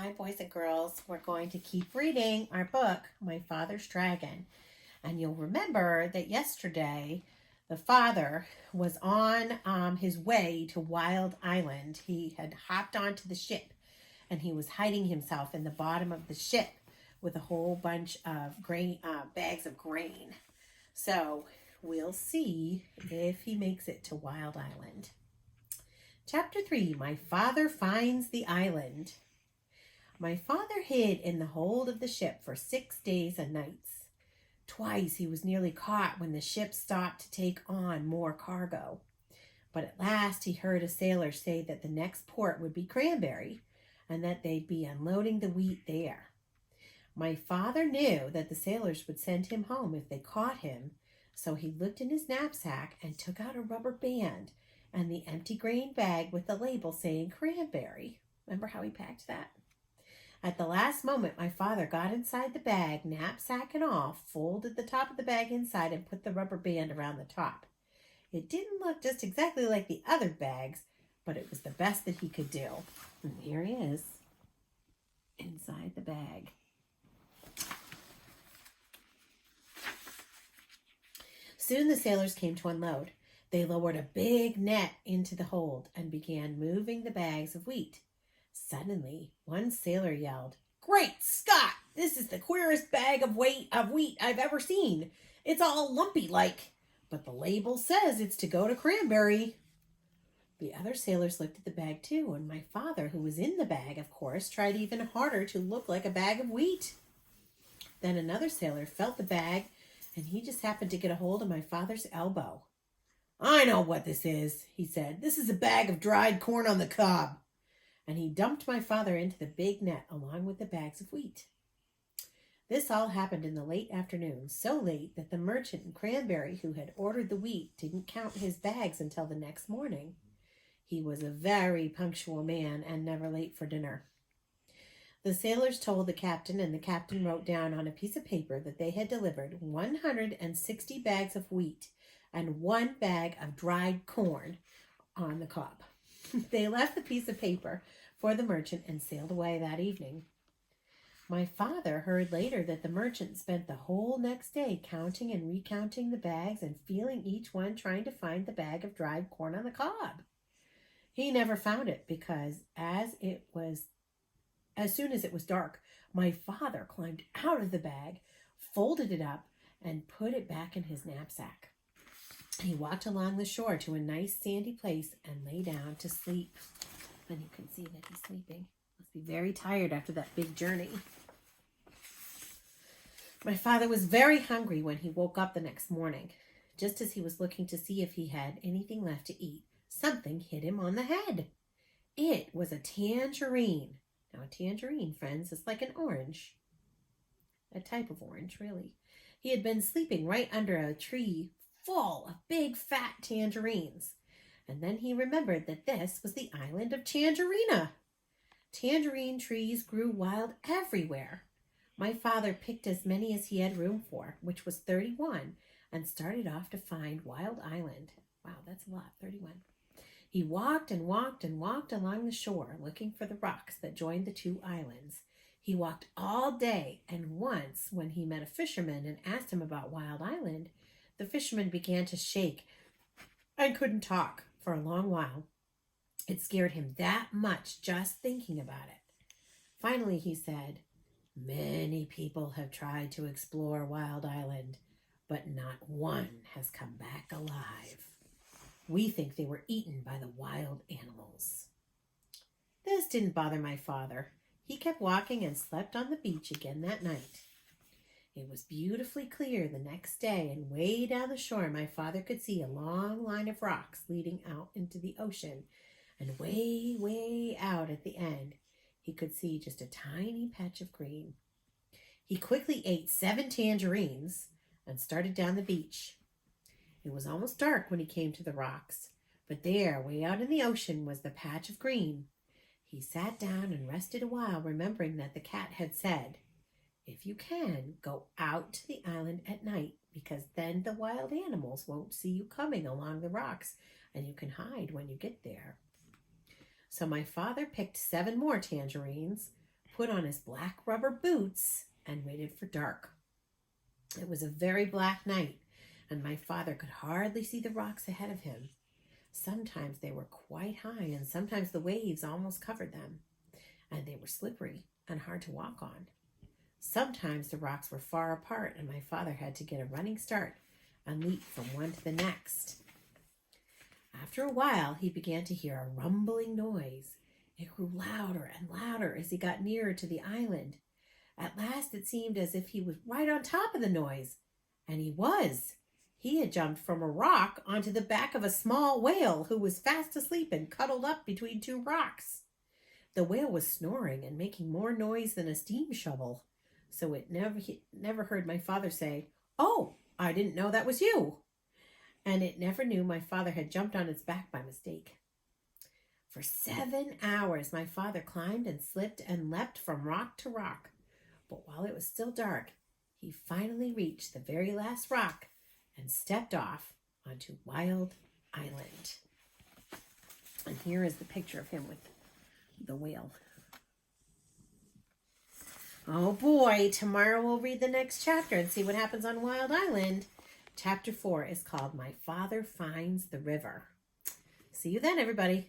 Hi, boys and girls. We're going to keep reading our book, My Father's Dragon. And you'll remember that yesterday, the father was on his way to Wild Island. He had hopped onto the ship, and he was hiding himself in the bottom of the ship with a whole bunch of bags of grain. So we'll see if he makes it to Wild Island. Chapter 3, My Father Finds the Island. My father hid in the hold of the ship for 6 days and nights. Twice he was nearly caught when the ship stopped to take on more cargo. But at last he heard a sailor say that the next port would be Cranberry, and that they'd be unloading the wheat there. My father knew that the sailors would send him home if they caught him, so he looked in his knapsack and took out a rubber band and the empty grain bag with the label saying Cranberry. Remember how he packed that? At the last moment, my father got inside the bag, knapsack and all, folded the top of the bag inside, and put the rubber band around the top. It didn't look just exactly like the other bags, but it was the best that he could do. And here he is, inside the bag. Soon the sailors came to unload. They lowered a big net into the hold and began moving the bags of wheat. Suddenly, one sailor yelled, "Great Scott! This is the queerest bag of wheat I've ever seen. It's all lumpy like, but the label says it's to go to Cranberry." The other sailors looked at the bag too, and my father, who was in the bag, of course, tried even harder to look like a bag of wheat. Then another sailor felt the bag, and he just happened to get a hold of my father's elbow. "I know what this is," he said. "This is a bag of dried corn on the cob." And he dumped my father into the big net along with the bags of wheat. This all happened in the late afternoon, so late that the merchant in Cranberry who had ordered the wheat didn't count his bags until the next morning. He was a very punctual man and never late for dinner. The sailors told the captain, and the captain wrote down on a piece of paper that they had delivered 160 bags of wheat and 1 bag of dried corn on the cob. They left the piece of paper for the merchant and sailed away that evening. My father heard later that the merchant spent the whole next day counting and recounting the bags and feeling each one, trying to find the bag of dried corn on the cob. He never found it because as soon as it was dark, my father climbed out of the bag, folded it up, and put it back in his knapsack. He walked along the shore to a nice sandy place and lay down to sleep. And you can see that he's sleeping. Must be very tired after that big journey. My father was very hungry when he woke up the next morning. Just as he was looking to see if he had anything left to eat, something hit him on the head. It was a tangerine. Now, a tangerine, friends, is like an orange. A type of orange, really. He had been sleeping right under a tree full of big fat tangerines. And then he remembered that this was the island of Tangerina. Tangerine trees grew wild everywhere. My father picked as many as he had room for, which was 31, and started off to find Wild Island. Wow, that's a lot, 31. He walked and walked and walked along the shore, looking for the rocks that joined the 2 islands. He walked all day, and once, when he met a fisherman and asked him about Wild Island, the fisherman began to shake and couldn't talk for a long while. It scared him that much just thinking about it. Finally, he said, "Many people have tried to explore Wild Island, but not one has come back alive. We think they were eaten by the wild animals." This didn't bother my father. He kept walking and slept on the beach again that night. It was beautifully clear the next day, and way down the shore my father could see a long line of rocks leading out into the ocean, and way, way out at the end, he could see just a tiny patch of green. He quickly ate 7 tangerines and started down the beach. It was almost dark when he came to the rocks, but there, way out in the ocean, was the patch of green. He sat down and rested a while, remembering that the cat had said, "If you can, go out to the island at night, because then the wild animals won't see you coming along the rocks, and you can hide when you get there." So my father picked 7 more tangerines, put on his black rubber boots and waited for dark. It was a very black night, and my father could hardly see the rocks ahead of him. Sometimes they were quite high, and sometimes the waves almost covered them, and they were slippery and hard to walk on. Sometimes the rocks were far apart, and my father had to get a running start and leap from one to the next. After a while, he began to hear a rumbling noise. It grew louder and louder as he got nearer to the island. At last, it seemed as if he was right on top of the noise. And he was. He had jumped from a rock onto the back of a small whale who was fast asleep and cuddled up between two rocks. The whale was snoring and making more noise than a steam shovel, so it never heard my father say, "Oh, I didn't know that was you." And it never knew my father had jumped on its back by mistake. For 7 hours, my father climbed and slipped and leapt from rock to rock. But while it was still dark, he finally reached the very last rock and stepped off onto Wild Island. And here is the picture of him with the whale. Oh boy, tomorrow we'll read the next chapter and see what happens on Wild Island. Chapter 4 is called My Father Finds the River. See you then, everybody.